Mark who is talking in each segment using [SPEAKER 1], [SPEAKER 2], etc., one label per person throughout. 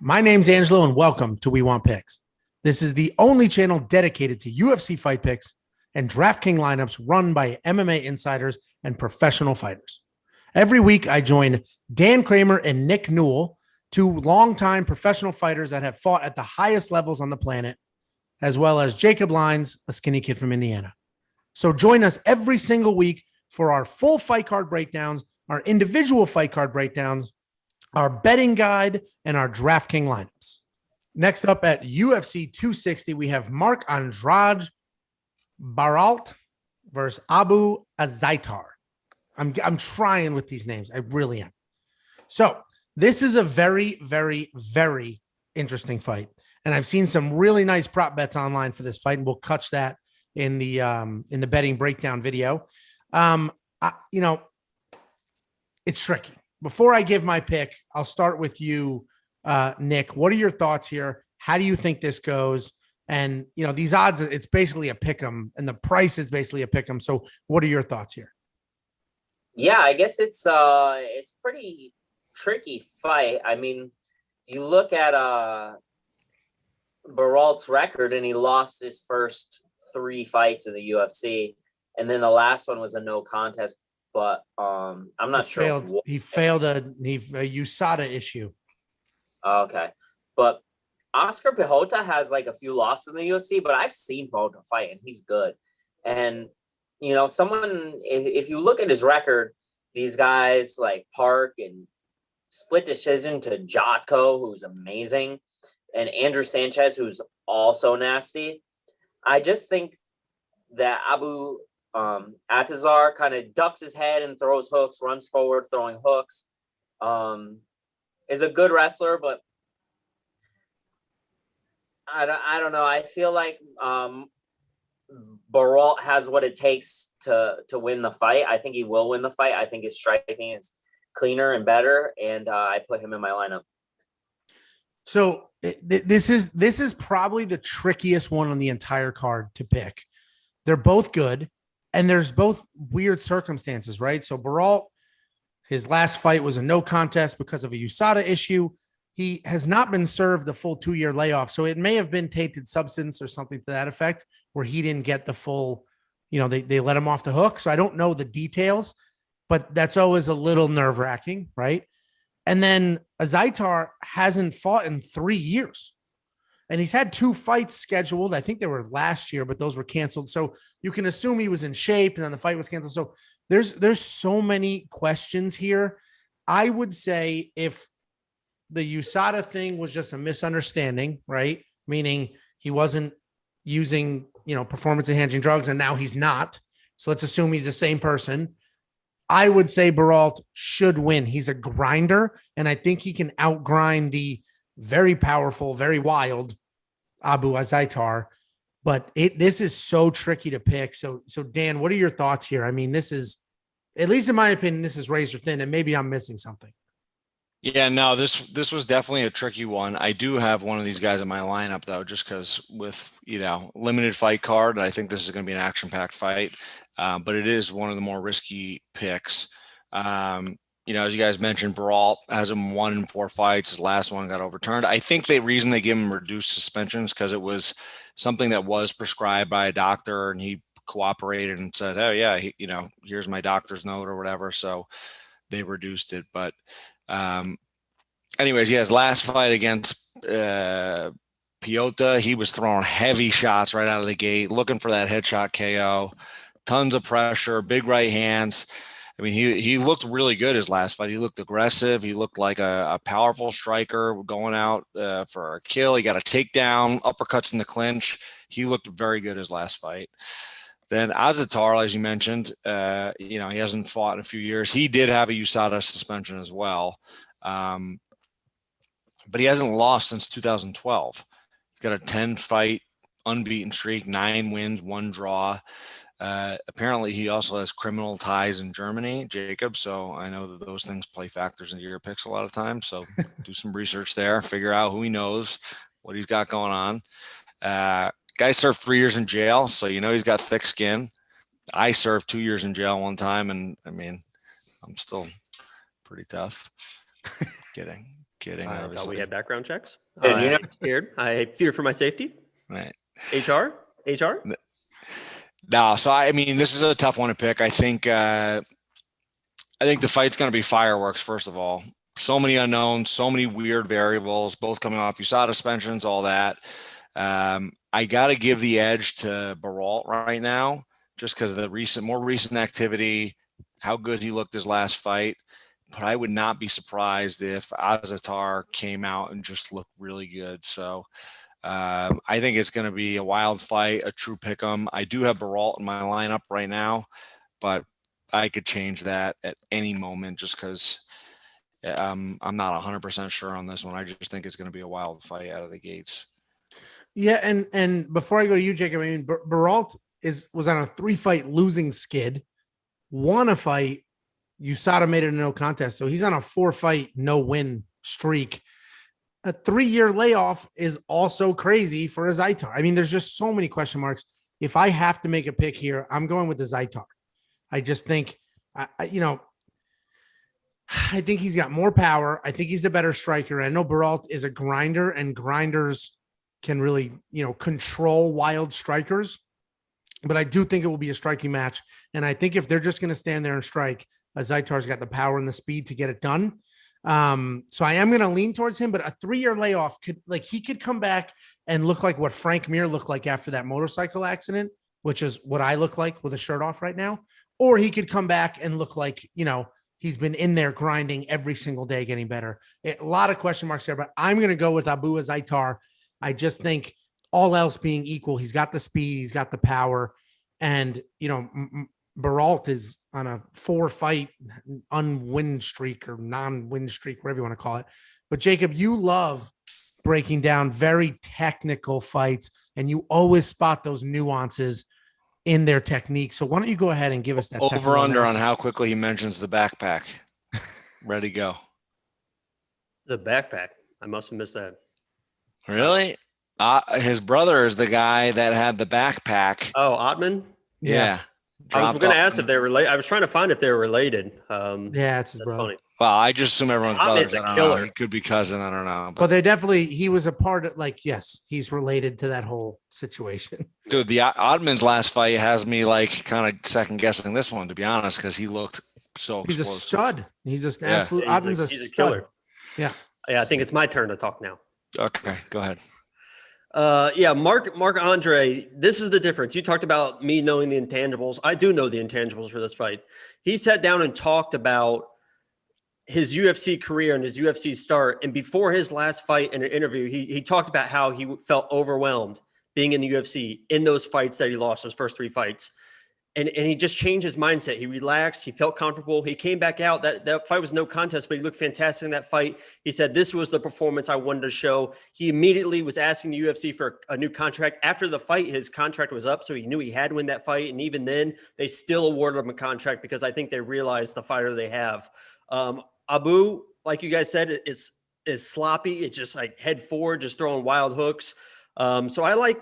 [SPEAKER 1] My name's Angelo, and welcome to We Want Picks. This is the only channel dedicated to UFC fight picks and DraftKings lineups run by MMA insiders and professional fighters. Every week, I join Dan Kramer and Nick Newell, two longtime professional fighters that have fought at the highest levels on the planet, as well as Jacob Lyons, a skinny kid from Indiana. So join us every single week for our full fight card breakdowns, our individual fight card breakdowns, our betting guide, and our DraftKings lineups. Next up at UFC 260, we have Marc-Andre Barriault versus Abu Azaitar. I'm trying with these names. I really am. So this is a very, very, very interesting fight. And I've seen some really nice prop bets online for this fight, and we'll catch that in the betting breakdown video. It's tricky. Before I give my pick, I'll start with you, Nick. What are your thoughts here? How do you think this goes? And, these odds, it's basically a pick 'em, and the price is basically a pick 'em. So what are your thoughts here?
[SPEAKER 2] Yeah, I guess it's pretty tricky fight. I mean, you look at Barriault's record, and he lost his first 3 fights in the UFC, and then the last one was a no contest. But I'm not sure.
[SPEAKER 1] He failed a USADA issue.
[SPEAKER 2] Okay. But Oscar Pihota has like a few losses in the UFC, but I've seen Pihota fight, and he's good. And, if you look at his record, these guys like Park and split decision to Jotko, who's amazing, and Andrew Sanchez, who's also nasty. I just think that Abu Azaitar kind of ducks his head and throws hooks, runs forward throwing hooks. Is a good wrestler, but I don't know. I feel like Barriault has what it takes to win the fight. I think he will win the fight. I think his striking is cleaner and better, and I put him in my lineup.
[SPEAKER 1] So this is probably the trickiest one on the entire card to pick. They're both good. And there's both weird circumstances, right? So Barriault, his last fight was a no contest because of a USADA issue. He has not been served the full 2-year layoff. So it may have been tainted substance or something to that effect, where he didn't get the full, they let him off the hook. So I don't know the details, but that's always a little nerve wracking, right? And then Azaitar hasn't fought in 3 years. And he's had 2 fights scheduled. I think they were last year, but those were canceled. So you can assume he was in shape, and then the fight was canceled. So there's so many questions here. I would say if the USADA thing was just a misunderstanding, right? Meaning he wasn't using, performance enhancing drugs, and now he's not. So let's assume he's the same person. I would say Barriault should win. He's a grinder, and I think he can outgrind the very powerful, very wild Abu Azaitar, but this is so tricky to pick. So Dan, what are your thoughts here? I mean, this is, at least in my opinion, this is razor thin, and maybe I'm missing something.
[SPEAKER 3] Yeah, no, this was definitely a tricky one. I do have one of these guys in my lineup though, just because with limited fight card, I think this is going to be an action-packed fight, but it is one of the more risky picks. As you guys mentioned, Barriault has him 1 in 4 fights. His last one got overturned. I think the reason they give him reduced suspensions because it was something that was prescribed by a doctor, and he cooperated and said, "Oh yeah, here's my doctor's note or whatever." So they reduced it. But anyways, his last fight against Pihota, he was throwing heavy shots right out of the gate, looking for that headshot KO. Tons of pressure, big right hands. I mean, he looked really good his last fight. He looked aggressive. He looked like a powerful striker going out for a kill. He got a takedown, uppercuts in the clinch. He looked very good his last fight. Then Azaitar, as you mentioned, he hasn't fought in a few years. He did have a USADA suspension as well, but he hasn't lost since 2012. He's got a 10-fight unbeaten streak, 9 wins, 1 draw. Apparently he also has criminal ties in Germany, Jacob. So I know that those things play factors into your picks a lot of times. So do some research there, figure out who he knows, what he's got going on. Guy served 3 years in jail. So, he's got thick skin. I served 2 years in jail one time. And I mean, I'm still pretty tough. Kidding. Kidding.
[SPEAKER 4] I thought
[SPEAKER 3] Obviously.
[SPEAKER 4] we had background checks.
[SPEAKER 2] And
[SPEAKER 4] I'm scared. I fear for my safety.
[SPEAKER 3] Right.
[SPEAKER 4] HR.
[SPEAKER 3] No, so I mean, this is a tough one to pick. I think the fight's going to be fireworks. First of all, so many unknowns, so many weird variables, both coming off USADA suspensions, all that. I got to give the edge to Barriault right now, just because of the more recent activity, how good he looked his last fight. But I would not be surprised if Azaitar came out and just looked really good. So I think it's going to be a wild fight, a true pick 'em. I do have Barriault in my lineup right now, but I could change that at any moment just because I'm not 100% sure on this one. I just think it's going to be a wild fight out of the gates.
[SPEAKER 1] Yeah, and before I go to you, Jacob, I mean, Barriault was on a 3-fight losing skid, won a fight. USADA made it a no contest, so he's on a 4-fight no-win streak. A 3-year layoff is also crazy for Azaitar. I mean, there's just so many question marks. If I have to make a pick here, I'm going with Azaitar. I just think, I think he's got more power. I think he's a better striker. I know Barriault is a grinder, and grinders can really, control wild strikers. But I do think it will be a striking match. And I think if they're just going to stand there and strike, Azaitar's got the power and the speed to get it done. So I am going to lean towards him, but a 3-year layoff he could come back and look like what Frank Mir looked like after that motorcycle accident, which is what I look like with a shirt off right now. Or he could come back and look like, he's been in there grinding every single day, getting better. A lot of question marks there, but I'm going to go with Abu Azaitar. I just think all else being equal, he's got the speed, he's got the power, and, Barriault is on a 4-fight unwin streak or non-win streak, whatever you want to call it. But Jacob, you love breaking down very technical fights, and you always spot those nuances in their technique. So why don't you go ahead and give us that
[SPEAKER 3] over under on how quickly he mentions the backpack. Ready, go.
[SPEAKER 4] The backpack. I must have missed that.
[SPEAKER 3] Really? His brother is the guy that had the backpack.
[SPEAKER 4] Oh, Ottman?
[SPEAKER 3] Yeah.
[SPEAKER 4] I was going to ask if they're related. I was trying to find if they were related.
[SPEAKER 1] Yeah, it's his brother.
[SPEAKER 4] Funny.
[SPEAKER 3] Well, I just assume everyone's brothers.
[SPEAKER 4] Ottman's a
[SPEAKER 3] I don't know.
[SPEAKER 4] killer.
[SPEAKER 3] He could be cousin. I don't know.
[SPEAKER 1] But they he was a part of, yes, he's related to that whole situation.
[SPEAKER 3] Dude, the Ottman's last fight has me kind of second guessing this one, to be honest, because he looked so
[SPEAKER 1] He's
[SPEAKER 3] explosive.
[SPEAKER 1] a stud. He's just an absolute.
[SPEAKER 4] He's
[SPEAKER 1] Ottman's
[SPEAKER 4] he's
[SPEAKER 1] a stud.
[SPEAKER 4] killer.
[SPEAKER 1] Yeah.
[SPEAKER 4] Yeah, I think it's my turn to talk now.
[SPEAKER 3] Okay, go ahead.
[SPEAKER 4] Marc-Andre, this is the difference. You talked about me knowing the intangibles. I do know the intangibles for this fight. He sat down and talked about his UFC career and his UFC start. And before his last fight in an interview, he talked about how he felt overwhelmed being in the UFC in those fights that he lost, those first 3 fights. And he just changed his mindset. He relaxed. He felt comfortable. He came back out. That fight was no contest, but he looked fantastic in that fight. He said, this was the performance I wanted to show. He immediately was asking the UFC for a new contract. After the fight, his contract was up, so he knew he had to win that fight. And even then, they still awarded him a contract because I think they realized the fighter they have. Abu, like you guys said, is sloppy. It's just like head forward, just throwing wild hooks. So I like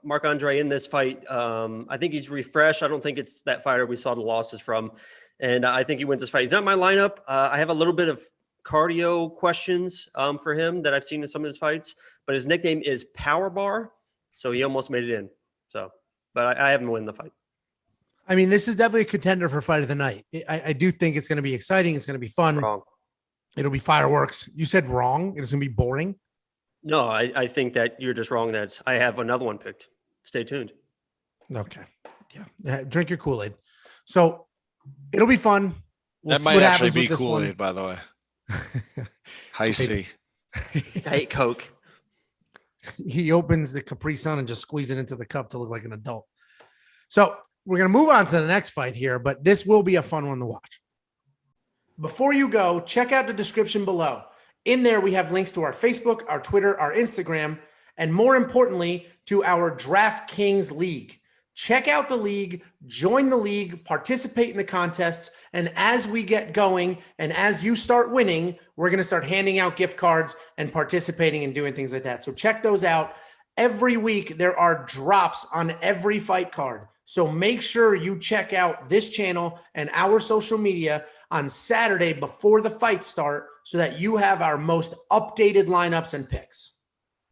[SPEAKER 4] Marc-Andre in this fight. I think he's refreshed. I don't think it's that fighter we saw the losses from. And I think he wins this fight. He's not in my lineup. I have a little bit of cardio questions for him that I've seen in some of his fights, but his nickname is Power Bar. So he almost made it in. But I haven't won the fight.
[SPEAKER 1] I mean, this is definitely a contender for fight of the night. I do think it's going to be exciting. It's going to be fun.
[SPEAKER 4] Wrong.
[SPEAKER 1] It'll be fireworks. You said wrong. It's going to be boring.
[SPEAKER 4] No, I think that you're just wrong. That I have another one picked. Stay tuned.
[SPEAKER 1] Okay. Yeah. Drink your Kool-Aid. So it'll be fun.
[SPEAKER 3] That might actually be Kool-Aid, by the way. High C.
[SPEAKER 4] I hate Coke.
[SPEAKER 1] He opens the Capri Sun and just squeezes it into the cup to look like an adult. So we're going to move on to the next fight here, but this will be a fun one to watch. Before you go, check out the description below. In there, we have links to our Facebook, our Twitter, our Instagram, and more importantly, to our DraftKings League. Check out the league, join the league, participate in the contests, and as we get going and as you start winning, we're going to start handing out gift cards and participating and doing things like that. So check those out. Every week, there are drops on every fight card. So make sure you check out this channel and our social media on Saturday before the fights start so that you have our most updated lineups and picks.